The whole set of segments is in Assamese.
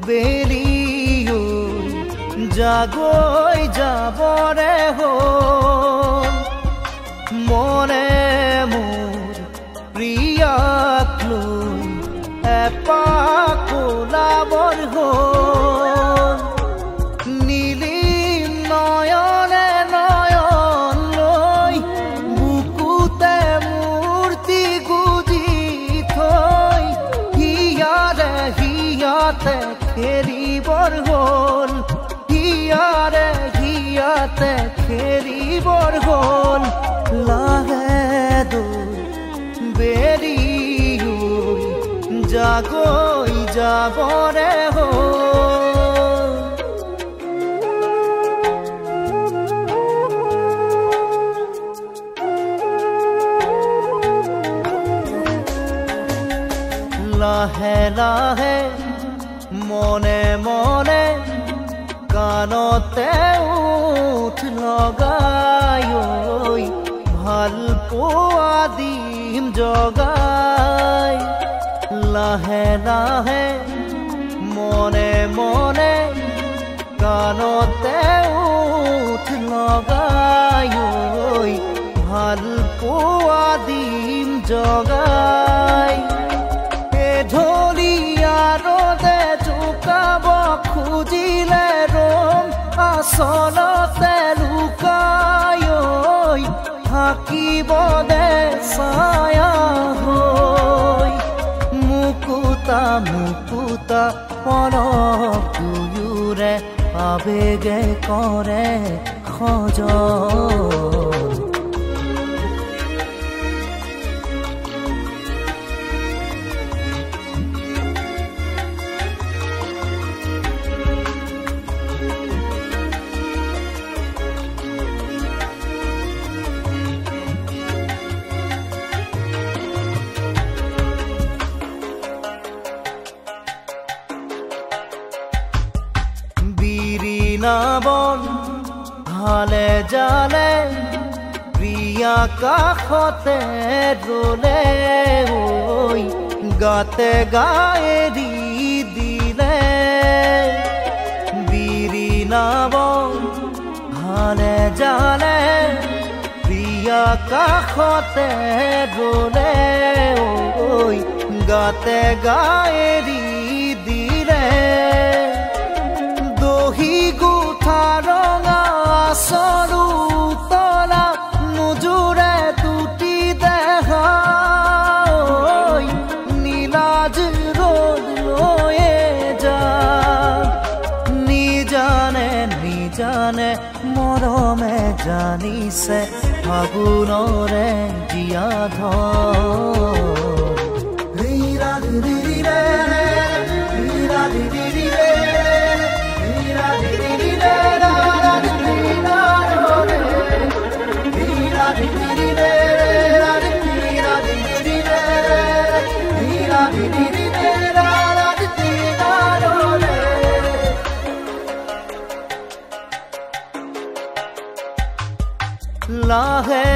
বেলিও জাগৈ যাবৰে হ'ল মনে মোৰ প্ৰিয়াক লৈ এপাক ওলাবৰ হ'ল নীলিম নয়নে নয়ন লৈ বুকুতে মূৰ্তি গুজি থৈ হিয়াৰে হিয়াতে খেলিবৰ হ'ল হিয়াৰে হিয়াতে খেলিবৰ হ'ল লাহে দৈ বেলি জাগৈ যাবৰে হ'ল লাহে লাহে মনে মনে কাণতে উঠ লগাই ভাল পোৱা দিম জগাই লাহে লাহে মনে মনে কাণতে উঠ লগাই ভাল পোৱা দিম জগাই ঢলিয়াৰতে জোকাব খুজিলে ৰম আচলতে লুকাই থাকিব দে ছায়া হৈ মুকুতা মুকুতা পলক দুয়োৰে আবেগে কৰে খজন বন হালে জালে প্ৰিয়া কাষতে ৰলে গাতে গায়ে দি দিলে বিৰিণা বন হালে জালে প্ৰিয়া কাষতে ৰলে গাতে গায়ে দি দিলে দহি গুঠা ৰঙা চৰু তলা নোজোৰে দুটি দেহা নীলাজ ৰ'দ লৈয়ে যা নিজানে নিজানে মৰমে জানিছে ফাগুনৰে জীয়া লাহে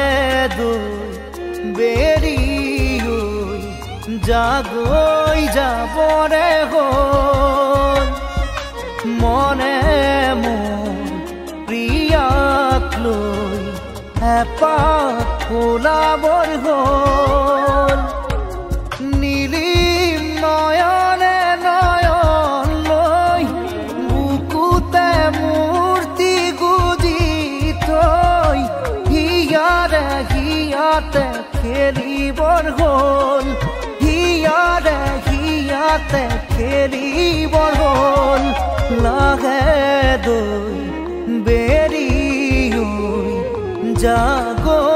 দৈ বেলি জাগৈ যাবৰে হ'ল মনে মোৰ প্ৰিয়াক লৈ এপাক ওলাবৰ হ'ল নীলিম নয়নে নয়ন লৈ বুকুতে মূৰ্তি গুজি থৈ হিয়াৰে হিয়াতে খেলিবৰ হ'ল হিয়াৰে হিয়াতে খেলিবৰ হ'ল লাহে দৈ বেলি জাগৈ